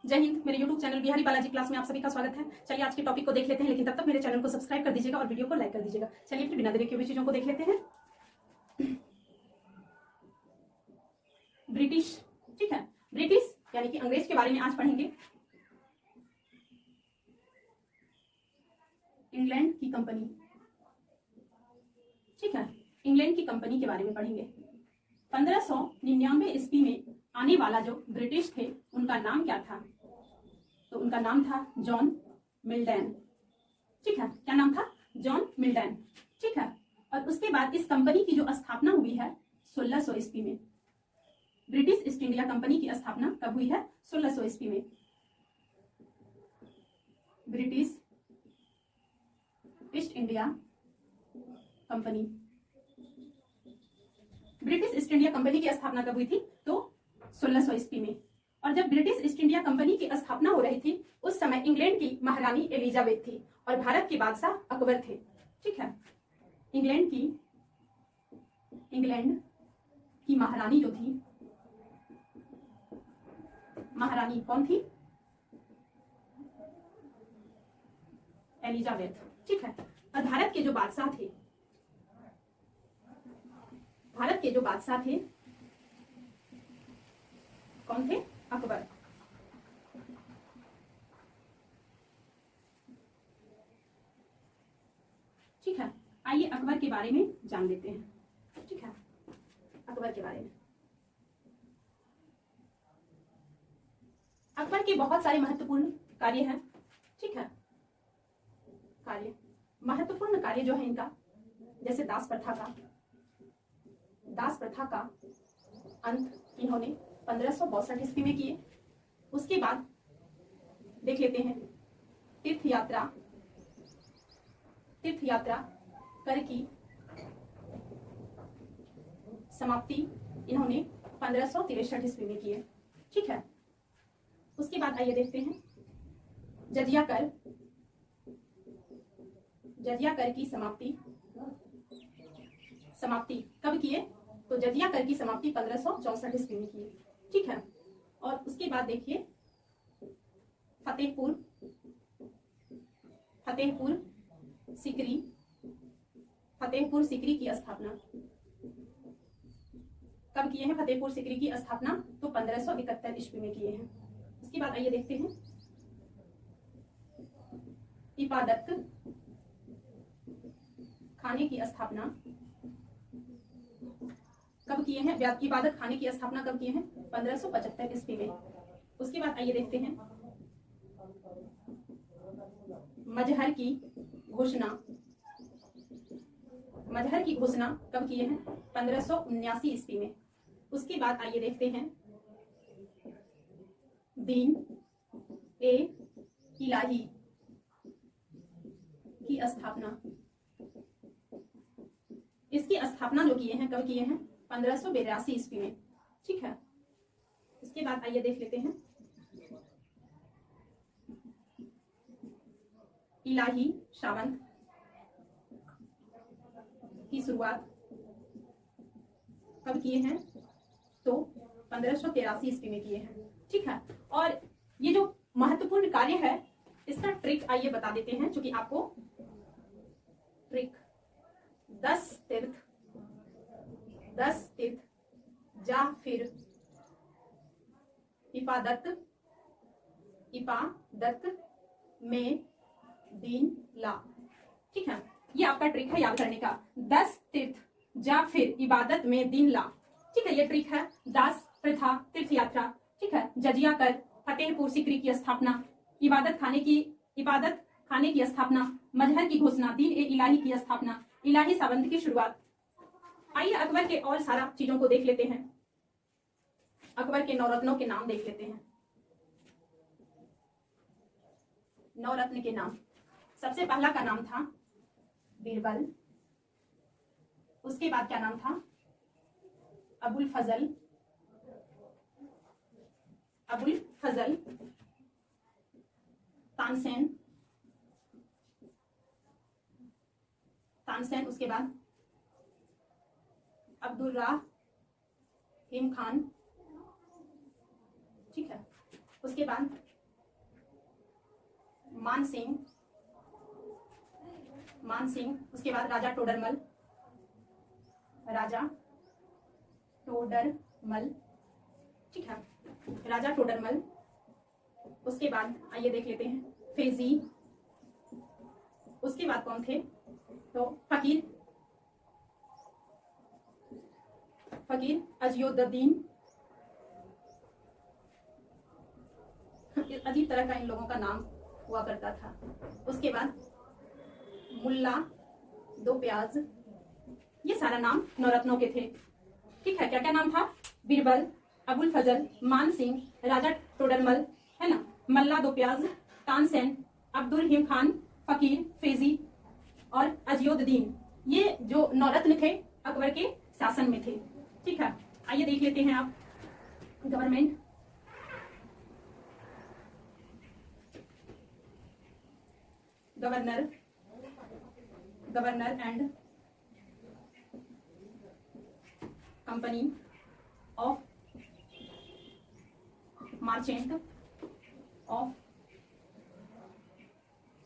जय हिंद। मेरे YouTube channel Bihari Balaji class में आप सभी का स्वागत है। चलिए आज के टॉपिक को देख लेते हैं, लेकिन तब तक मेरे चैनल को सब्सक्राइब कर दीजिएगा और वीडियो को लाइक कर दीजिएगा। चलिए फिर बिना देरी के चीजों को देख लेते हैं। ब्रिटिश, ठीक है, ब्रिटिश यानी कि अंग्रेज के बारे में आज पढ़ेंगे। इंग्लैंड की कंपनी, ठीक है, इंग्लैंड की कंपनी के बारे में पढ़ेंगे। 1599 ईस्वी में आने वाला जो ब्रिटिश थे उनका नाम क्या था? तो उनका नाम था जॉन मिल्टन, ठीक है। क्या नाम था? जॉन मिल्टन, ठीक है। और उसके बाद इस कंपनी की जो स्थापना हुई है 1600 ईस्वी में। ब्रिटिश ईस्ट इंडिया कंपनी की स्थापना कब हुई है? 1600 ईस्वी में। British east India company, British east India company की स्थापना कब हुई थी? तो 1600 ईस्वी में। और जब ब्रिटिश ईस्ट इंडिया कंपनी की स्थापना हो रही थी उस समय इंग्लैंड की महारानी एलिजाबेथ थी और भारत के बादशाह अकबर थे, ठीक है। इंग्लैंड की महारानी जो थी, महारानी कौन थी? एलिजाबेथ, ठीक है। और भारत के जो बादशाह थे कौन थे? अकबर। ठीक है, आइए अकबर के बारे में जान लेते हैं, ठीक है। अकबर के बारे में, अकबर के बहुत सारे महत्वपूर्ण कार्य हैं, ठीक है। महत्वपूर्ण कार्य जो है इनका, जैसे दास प्रथा का अंत इन्होंने 1562 ईस्वी में किए। उसके बाद देख लेते हैं तीर्थ यात्रा कर की समाप्ति इन्होंने 1563 ईस्वी में की है, ठीक है। उसके बाद आइए देखते हैं जजिया कर की समाप्ति कब किए? तो जजिया कर की समाप्ति 1564 ईस्वी में की है, ठीक है। और उसके बाद देखिए फतेहपुर सीकरी की स्थापना कब किए हैं? फतेहपुर सीकरी की स्थापना तो 1571 ईस्वी में किए हैं। उसके बाद आइए देखते हैं इबादत खाने की स्थापना कब किए हैं? इबादत खाने की स्थापना कब किए हैं? 1575 ईस्वी में। उसके बाद आइए देखते हैं मजहर की घोषणा कब किए हैं? 1579 ईस्वी में। उसके बाद आइए देखते हैं दीन ए इलाही की स्थापना, इसकी स्थापना जो किए हैं कब किए हैं? 1582 ईस्वी में, ठीक है। इसके बाद आइए देख लेते हैं इलाही सावंत की शुरुआत कब किए हैं? तो 1583 ईस्वी में किए हैं, ठीक है। और ये जो महत्वपूर्ण कार्य है इसका ट्रिक आइए बता देते हैं, क्योंकि आपको ट्रिक 10 तीर्थ जा फिर इबादत में दिन ला, ठीक है। ये आपका ट्रिक है याद करने का, 10 तीर्थ जा फिर इबादत में दिन ला, ठीक है। ये ट्रिक है दास प्रथा, तीर्थ यात्रा, ठीक है, जजिया कर, फतेहपुर सीकरी की स्थापना, इबादत खाने की स्थापना, मजहर की घोषणा, दीन ए इलाही की स्थापना, इलाही सावंत की शुरुआत। आइए अकबर के और सारा चीजों को देख लेते हैं। अकबर के नवरत्नों के नाम देख लेते हैं। नवरत्न के नाम, सबसे पहला का नाम था बीरबल। उसके बाद क्या नाम था? अबुल फजल। तानसेन। उसके बाद अब्दुर्राहिम खान, ठीक है। उसके बाद मान सिंह, उसके बाद राजा टोडरमल, ठीक है, राजा टोडरमल। उसके बाद आइए देख लेते हैं फेजी। उसके बाद कौन थे, तो फकीर अज़ियुद्दीन। अजीब तरह का इन लोगों का नाम हुआ करता था। उसके बाद मुल्ला दो प्याज, ये सारा नाम नवरत्नों के थे, ठीक है। क्या क्या नाम था, बीरबल, अबुल फजल, मान सिंह, राजा टोडरमल, है ना, मल्ला दो प्याज, तानसेन, अब्दुल रहीम खान, फकीर, फेजी और अज़ियुद्दीन, ये जो नवरत्न थे अकबर के शासन में थे, ठीक है। आइए देख लेते हैं आप government. Governor and company of merchant of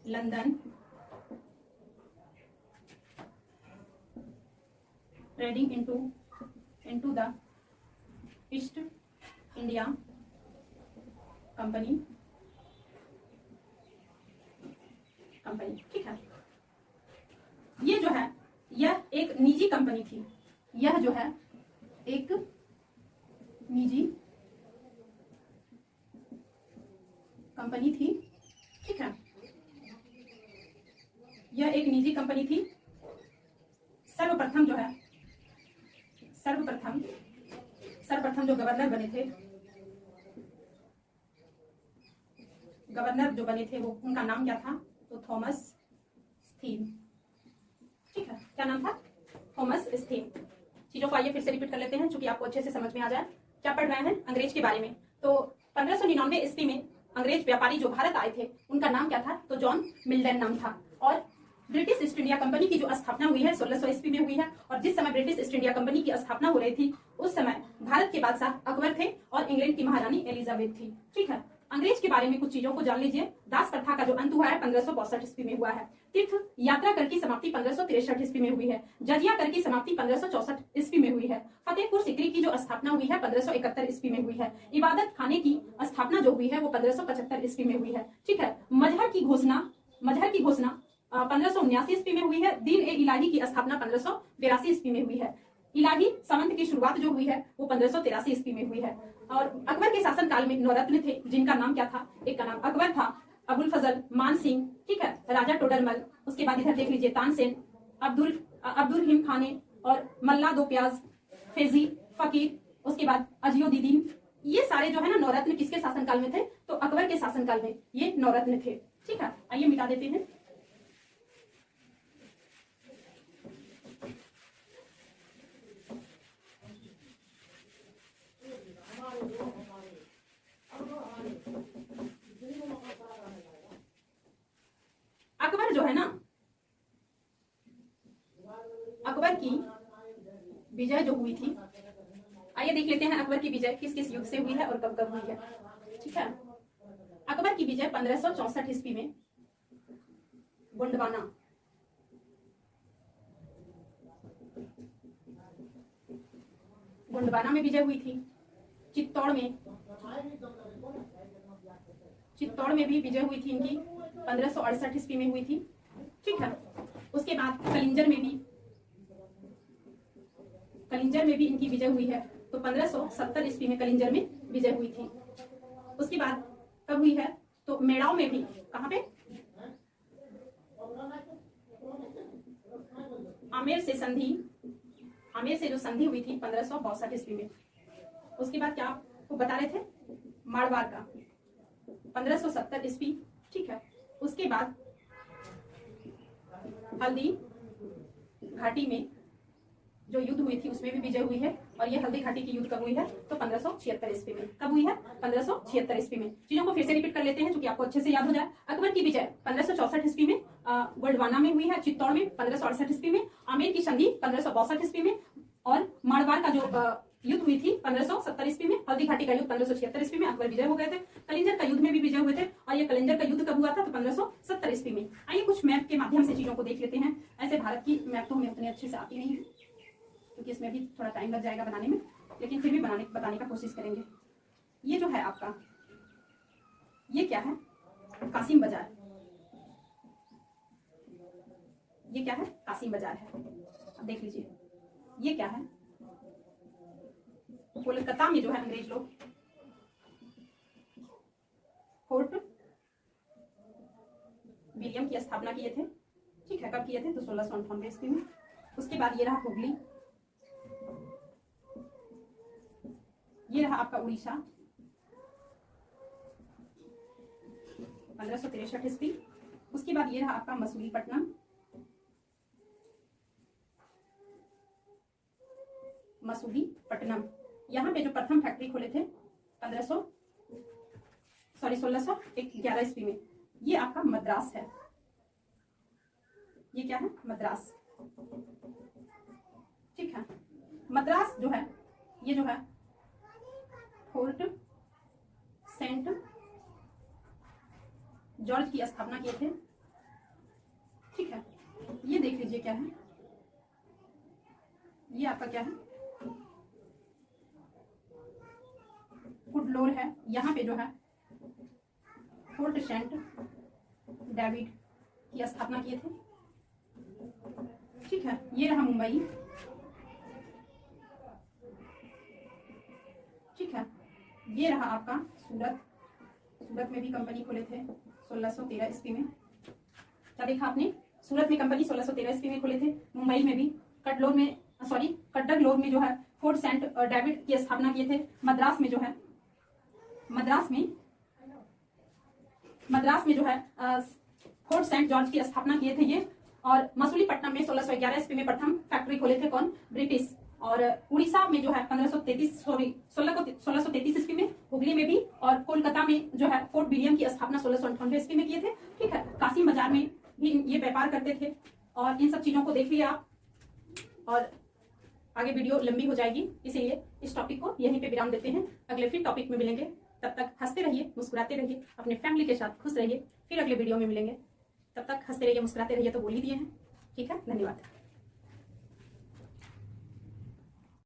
London trading into the east India company, ठीक है। ये जो है यह एक निजी कंपनी थी, यह जो है एक निजी कंपनी थी, ठीक है। यह एक निजी कंपनी थी। सर्वप्रथम जो गवर्नर बने थे वो, उनका नाम क्या था, तो थॉमस स्टील, ठीक है। क्या नाम था, थॉमस स्टील। चीजों को आइए फिर से रिपीट कर लेते हैं, क्योंकि आपको अच्छे से समझ में आ जाए। क्या पढ़ रहे हैं, अंग्रेज के बारे में। तो 1599 ईस्वी में अंग्रेज व्यापारी जो भारत आए थे उनका नाम क्या था, तो जॉन मिल्टन नाम था। और ब्रिटिश ईस्ट इंडिया कंपनी की जो स्थापना हुई है 1600 ईस्वी में हुई है। और जिस समय ब्रिटिश ईस्ट इंडिया कंपनी की स्थापना हो रही थी उस समय भारत के बादशाह अकबर थे और इंग्लैंड की महारानी एलिजाबेथ थी, ठीक है। अंग्रेज के बारे में कुछ चीजों को जान लीजिए। दास प्रथा का जो अंत हुआ है 1562 ईस्वी में हुआ है। तीर्थ यात्रा कर की समाप्ति 1563 ईस्वी में हुई है। जजिया कर की समाप्ति 1564 ईस्वी में हुई है। फतेहपुर सीकरी की जो स्थापना हुई है 1571 ईस्वी में हुई है। इबादत खाने की स्थापना जो हुई है वो 1575 ईस्वी में हुई है, ठीक है। मजहर की घोषणा 1579 ईस्वी में हुई है। दीन ए इलाही की स्थापना 1582 ईस्वी में हुई है। इलाही संवत की शुरुआत जो हुई है वो 1583 ईस्वी में हुई है। और अकबर के शासन काल में नवरत्न थे, जिनका नाम क्या था, एक का नाम अकबर था, अबुल फजल, मान सिंह, ठीक है, राजा टोडरमल। उसके बाद इधर देख लीजिए तानसेन, अब्दुल रहीम खाने और मल्ला दो प्याज, फेजी, फकीर, उसके बाद अज़ियुद्दीन। ये सारे जो है ना नवरत्न किसके शासन काल में थे, तो अकबर के शासन काल में ये नवरत्न थे, ठीक है। आइए मिटा देते हैं। अकबर जो है ना, अकबर की विजय जो हुई थी, आइए देख लेते हैं अकबर की विजय किस किस युद्ध से हुई है और कब कब हुई है, ठीक है। अकबर की विजय 1564 ईस्वी में गोंडवाना में विजय हुई थी। चित्तौड़ में भी विजय हुई थी इनकी 1568 ईस्वी में हुई थी, ठीक है। उसके बाद कलिंजर में भी इनकी विजय हुई है, तो 1570 ईस्वी में कलिंजर में विजय हुई थी। उसके बाद कब हुई है, तो मेड़ाव में भी, कहाँ पे, आमेर से जो संधि हुई थी 1562 ईस्वी में। उसके बाद क्या आपको बता रहे थे, मारवाड़ का 1570 ईस्वी, ठीक है। उसके बाद हल्दी घाटी में जो युद्ध हुई थी उसमें भी विजय हुई है। और ये हल्दी घाटी की युद्ध कब हुई है, तो 1576 ईस्वी में। कब हुई है, 1576 ईस्वी में। चीजों को फिर से रिपीट कर लेते हैं क्योंकि आपको अच्छे से याद हो जाए। अकबर की विजय 1564 ईस्वी में गोंडवाना में हुई है, चित्तौड़ में 1568 ईस्वी में, आमेर की संधि 1562 ईस्वी में, और मारवाड़ का जो युद्ध हुई थी 1570 ईस्वी में। हल्दी घाटी का युद्ध 1576 ईस्वी में अकबर विजय हो गए थे। कलिंजर का युद्ध में भी विजय हुए थे, और ये कलिंजर का युद्ध कब हुआ था? तो 1570 ईस्वी में। आइए कुछ मैप के माध्यम से चीजों को देख लेते हैं। ऐसे भारत की मैप तो हमें उतनी अच्छे से आती नहीं है, क्योंकि इसमें भी थोड़ा टाइम लग जाएगा बनाने में, लेकिन फिर भी बताने का कोशिश करेंगे। ये जो है आपका, ये क्या है? कासिम बाजार। ये क्या है? कासिम बाजार है। अब देख लीजिए, ये क्या है? कोलकाता में जो है अंग्रेज लोग फोर्ट विलियम की स्थापना किए थे। ठीक है, कब किए थे? तो 1698 ईस्वी में। उसके बाद ये रहा हुगली, ये रहा आपका उड़ीसा 1563 ईस्वी। उसके बाद ये रहा आपका मसूलीपट्टनम, मसूलीपट्टनम। यहाँ पे जो प्रथम फैक्ट्री खोले थे 1611 ईस्वी में, ये आपका मद्रास है। ये क्या है? मद्रास। ठीक है, मद्रास जो है, ये जो है फोर्ट सेंट जॉर्ज की स्थापना किए थे। ठीक है, ये देख लीजिए क्या है, ये आपका क्या है? कुडलोर है। यहाँ पे जो है फोर्ट सेंट डेविड की स्थापना किए थे। ठीक है, ये रहा मुंबई। ठीक है, ये रहा आपका सूरत। सूरत में भी कंपनी खोले थे 1613 ईस्वी में। क्या देखा आपने? सूरत में कंपनी 1613 ईस्वी में खोले थे। मुंबई में भी कड्डरलोर में जो है फोर्ट सेंट डेविड की स्थापना किए थे। मद्रास में जो है फोर्ट सेंट जॉर्ज की स्थापना किए थे ये। और मसूलीपट्टनम में 1611 ईस्वी में प्रथम फैक्ट्री खोले थे कौन? ब्रिटिश। और उड़ीसा में जो है 1633 ईस्वी में, हुगली में भी, और कोलकाता में जो है फोर्ट विलियम की स्थापना 1698 ईस्वी में किए थे। ठीक है, कासिम बाजार में भी ये व्यापार करते थे। और इन सब चीजों को देख लिया आप, और आगे वीडियो लंबी हो जाएगी, इसीलिए इस टॉपिक को यहीं पे विराम देते हैं। अगले फिर टॉपिक में मिलेंगे, तब तक हंसते रहिए, मुस्कुराते रहिए, अपने फैमिली के साथ खुश रहिए। फिर अगले वीडियो में मिलेंगे, तब तक हंसते रहिए, मुस्कुराते रहिए, तो बोल ही दिए हैं। ठीक है, धन्यवाद।